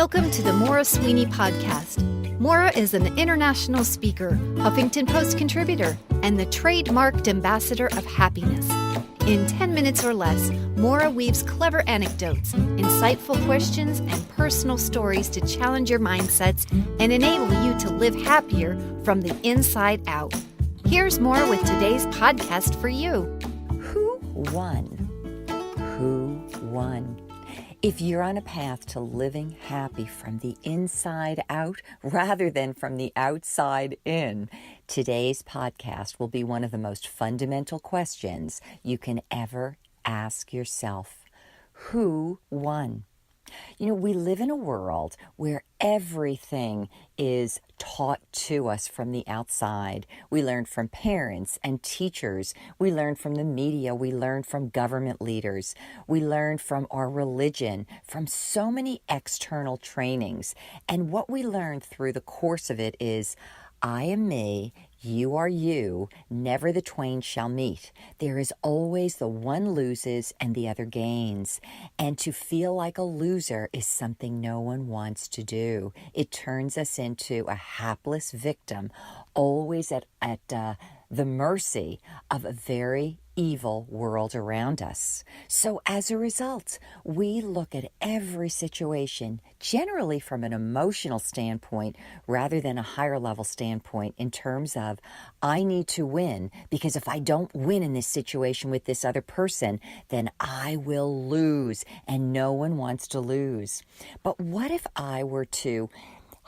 Welcome to the Maura Sweeney Podcast. Maura is an international speaker, Huffington Post contributor, and the trademarked ambassador of happiness. In 10 minutes or less, Maura weaves clever anecdotes, insightful questions, and personal stories to challenge your mindsets and enable you to live happier from the inside out. Here's Maura with today's podcast for you. Who won? Who won? If you're on a path to living happy from the inside out rather than from the outside in, today's podcast will be one of the most fundamental questions you can ever ask yourself. Who won? You know, we live in a world where everything is taught to us from the outside. We learn from parents and teachers. We learn from the media. We learn from government leaders. We learn from our religion, from so many external trainings. And what we learn through the course of it is, I am me, you are you, never the twain shall meet. There is always the one loses and the other gains. And to feel like a loser is something no one wants to do. It turns us into a hapless victim, always at the mercy of a very evil world around us. So as a result, we look at every situation generally from an emotional standpoint rather than a higher level standpoint in terms of, I need to win because if I don't win in this situation with this other person, then I will lose, and no one wants to lose. But what if I were to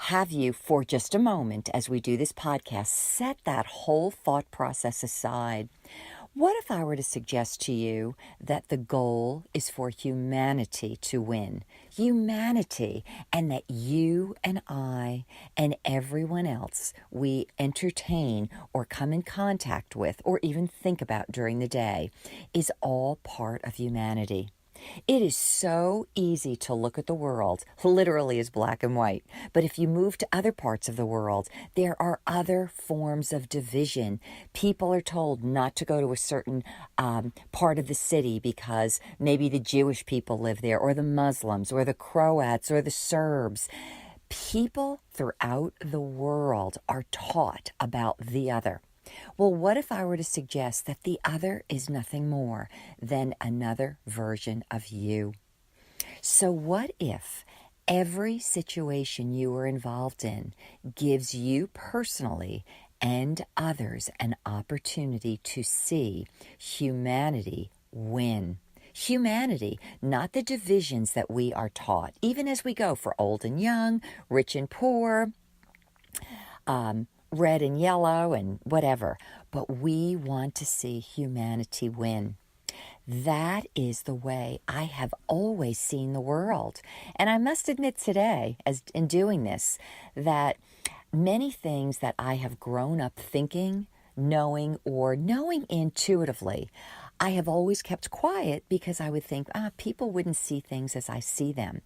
have you, for just a moment, as we do this podcast, set that whole thought process aside? What if I were to suggest to you that the goal is for humanity to win? Humanity, and that you and I and everyone else we entertain or come in contact with or even think about during the day is all part of humanity. It is so easy to look at the world literally as black and white. But if you move to other parts of the world, there are other forms of division. People are told not to go to a certain part of the city because maybe the Jewish people live there, or the Muslims, or the Croats, or the Serbs. People throughout the world are taught about the other. Well, what if I were to suggest that the other is nothing more than another version of you? So what if every situation you are involved in gives you personally and others an opportunity to see humanity win? Humanity, not the divisions that we are taught, even as we go for old and young, rich and poor, red and yellow and whatever, but we want to see humanity win. That is the way I have always seen the world. And I must admit today, as in doing this, that many things that I have grown up thinking, knowing intuitively, I have always kept quiet because I would think, people wouldn't see things as I see them.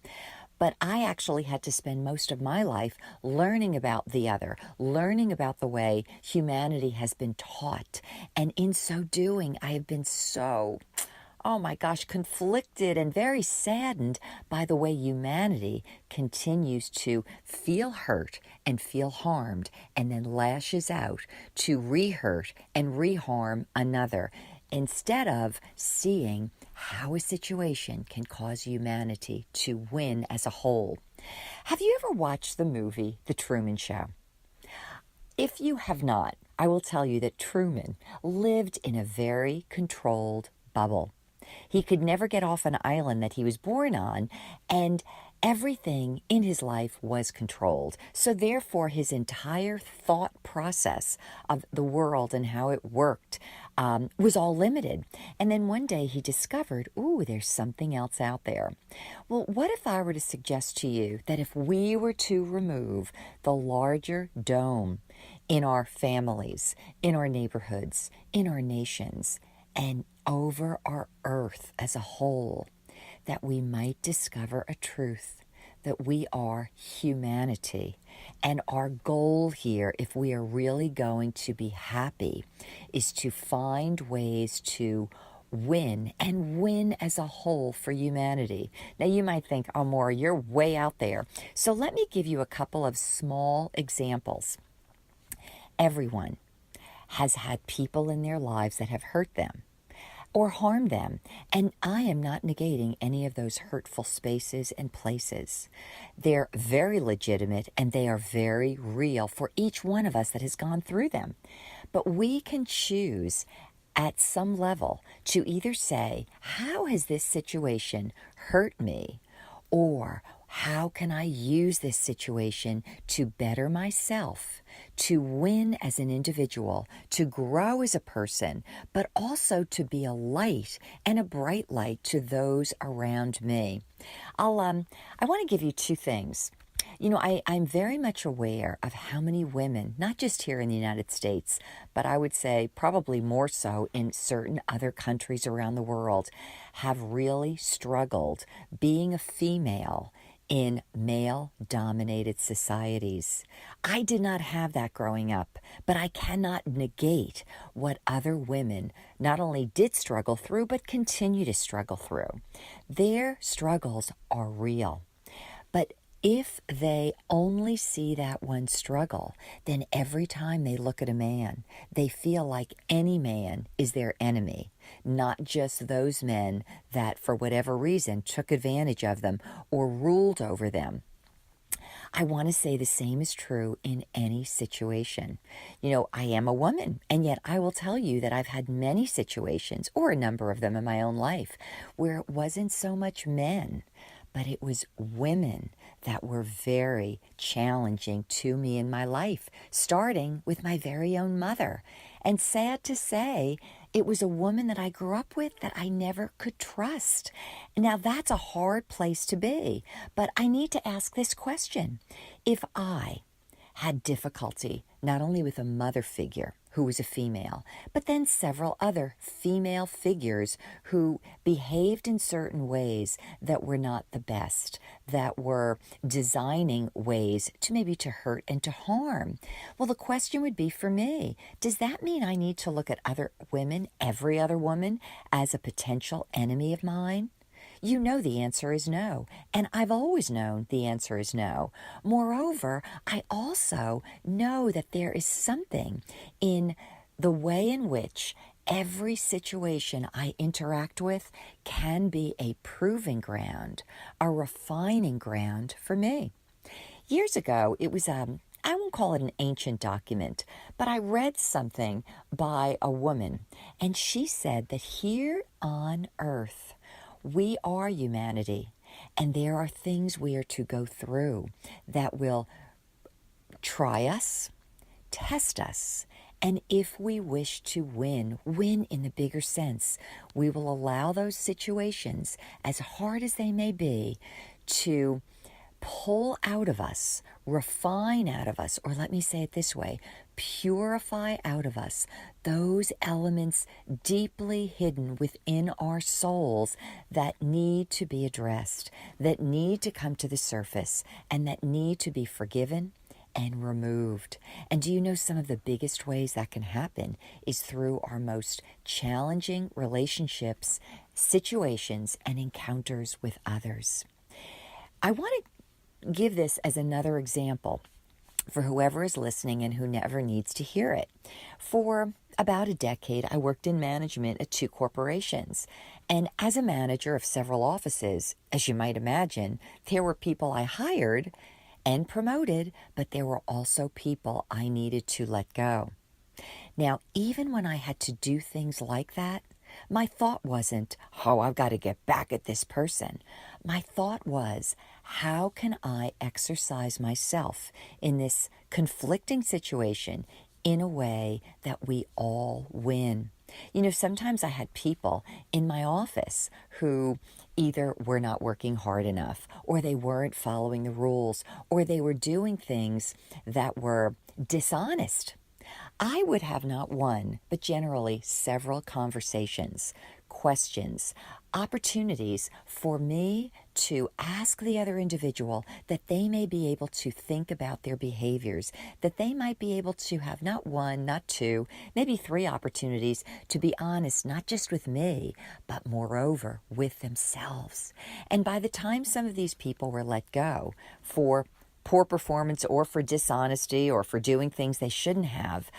But I actually had to spend most of my life learning about the other, learning about the way humanity has been taught. And in so doing, I have been so, conflicted and very saddened by the way humanity continues to feel hurt and feel harmed and then lashes out to re-hurt and re-harm another, instead of seeing how a situation can cause humanity to win as a whole. Have you ever watched the movie The Truman Show? If you have not, I will tell you that Truman lived in a very controlled bubble. He could never get off an island that he was born on, and everything in his life was controlled. So therefore, his entire thought process of the world and how it worked was all limited. And then one day he discovered, there's something else out there. Well, what if I were to suggest to you that if we were to remove the larger dome in our families, in our neighborhoods, in our nations, and over our earth as a whole, that we might discover a truth, that we are humanity. And our goal here, if we are really going to be happy, is to find ways to win and win as a whole for humanity. Now you might think, oh, Maura, you're way out there. So let me give you a couple of small examples. Everyone has had people in their lives that have hurt them or harmed them. And I am not negating any of those hurtful spaces and places. They're very legitimate and they are very real for each one of us that has gone through them. But we can choose at some level to either say, how has this situation hurt me? Or how can I use this situation to better myself, to win as an individual, to grow as a person, but also to be a light and a bright light to those around me? I want to give you two things. You know, I'm very much aware of how many women, not just here in the United States, but I would say probably more so in certain other countries around the world, have really struggled being a female in male-dominated societies. I did not have that growing up, but I cannot negate what other women not only did struggle through, but continue to struggle through. Their struggles are real. But if they only see that one struggle, then every time they look at a man, they feel like any man is their enemy, not just those men that, for whatever reason, took advantage of them or ruled over them. I want to say the same is true in any situation. You know, I am a woman, and yet I will tell you that I've had many situations, or a number of them in my own life, where it wasn't so much men, but it was women that were very challenging to me in my life, starting with my very own mother. And sad to say, it was a woman that I grew up with that I never could trust. Now, that's a hard place to be, but I need to ask this question. If I had difficulty not only with a mother figure who was a female, but then several other female figures who behaved in certain ways that were not the best, that were designing ways to hurt and to harm. Well, the question would be for me, does that mean I need to look at other women, every other woman, as a potential enemy of mine? You know the answer is no, and I've always known the answer is no. Moreover, I also know that there is something in the way in which every situation I interact with can be a proving ground, a refining ground for me. Years ago, it was I won't call it an ancient document, but I read something by a woman, and she said that here on earth, we are humanity, and there are things we are to go through that will try us, test us, and if we wish to win in the bigger sense, we will allow those situations, as hard as they may be, to pull out of us, refine out of us, or let me say it this way, purify out of us those elements deeply hidden within our souls that need to be addressed, that need to come to the surface, and that need to be forgiven and removed. And do you know some of the biggest ways that can happen is through our most challenging relationships, situations, and encounters with others. I want to give this as another example for whoever is listening and who never needs to hear it. For about a decade, I worked in management at 2 corporations. And as a manager of several offices, as you might imagine, there were people I hired and promoted, but there were also people I needed to let go. Now, even when I had to do things like that, my thought wasn't, oh, I've got to get back at this person. My thought was, how can I exercise myself in this conflicting situation in a way that we all win? You know, sometimes I had people in my office who either were not working hard enough, or they weren't following the rules, or they were doing things that were dishonest. I would have not one, but generally several conversations questions, opportunities for me to ask the other individual that they may be able to think about their behaviors, that they might be able to have not one, not two, maybe 3 opportunities to be honest, not just with me, but moreover with themselves. And by the time some of these people were let go for poor performance or for dishonesty or for doing things they shouldn't have,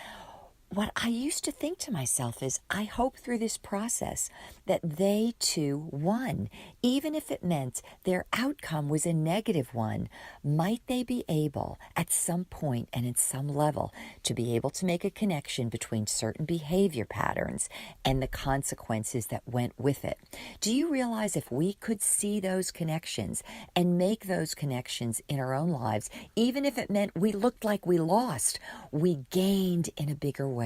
what I used to think to myself is, I hope through this process that they too won. Even if it meant their outcome was a negative one, might they be able at some point and at some level to be able to make a connection between certain behavior patterns and the consequences that went with it? Do you realize if we could see those connections and make those connections in our own lives, even if it meant we looked like we lost, we gained in a bigger way?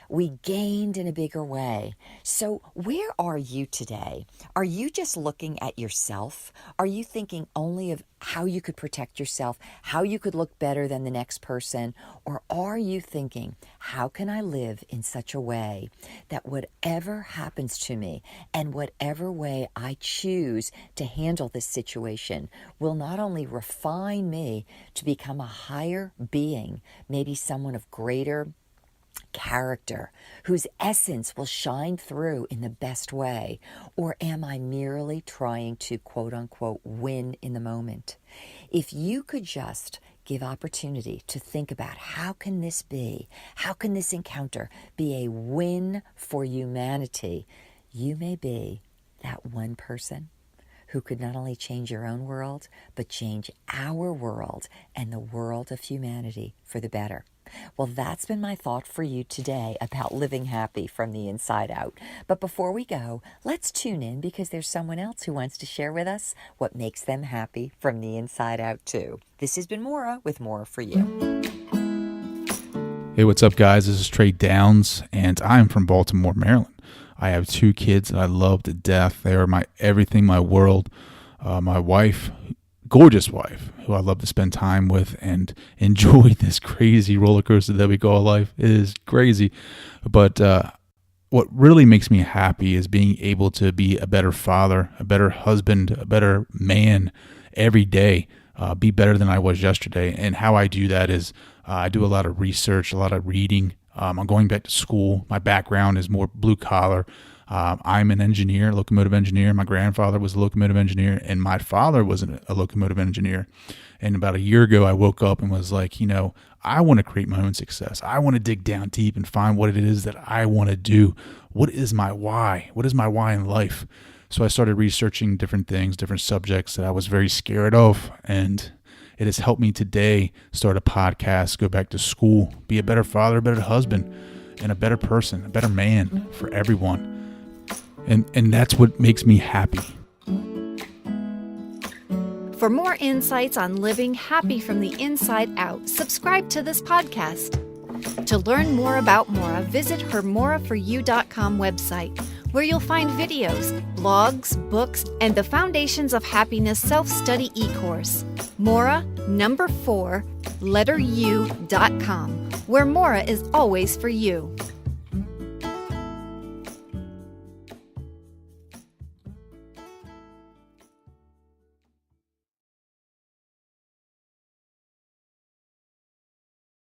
We gained in a bigger way. So where are you today? Are you just looking at yourself? Are you thinking only of how you could protect yourself, how you could look better than the next person? Or are you thinking, how can I live in such a way that whatever happens to me and whatever way I choose to handle this situation will not only refine me to become a higher being, maybe someone of greater character, whose essence will shine through in the best way? Or am I merely trying to, quote unquote, win in the moment? If you could just give opportunity to think about how can this encounter be a win for humanity, you may be that one person who could not only change your own world, but change our world and the world of humanity for the better. Well, that's been my thought for you today about living happy from the inside out. But before we go, let's tune in because there's someone else who wants to share with us what makes them happy from the inside out too. This has been Maura with More For You. Hey, what's up, guys? This is Trey Downes, and I'm from Baltimore, Maryland. I have 2 kids that I love to death. They are my everything, my world. My wife, gorgeous wife, who I love to spend time with and enjoy this crazy roller coaster that we call life. It is crazy. But what really makes me happy is being able to be a better father, a better husband, a better man every day, be better than I was yesterday. And how I do that is I do a lot of research, a lot of reading. I'm going back to school. My background is more blue collar. I'm an engineer, locomotive engineer. My grandfather was a locomotive engineer, and my father was a locomotive engineer. And about a year ago, I woke up and was like, I want to create my own success. I want to dig down deep and find what it is that I want to do. What is my why? What is my why in life? So I started researching different things, different subjects that I was very scared of, and it has helped me today start a podcast, go back to school, be a better father, a better husband, and a better person, a better man for everyone. And that's what makes me happy. For more insights on living happy from the inside out, subscribe to this podcast. To learn more about Maura, visit her moraforyou.com website, where you'll find videos, blogs, books, and the Foundations of Happiness self-study e-course. Maura, 4, letter U.com, where Maura is always for you.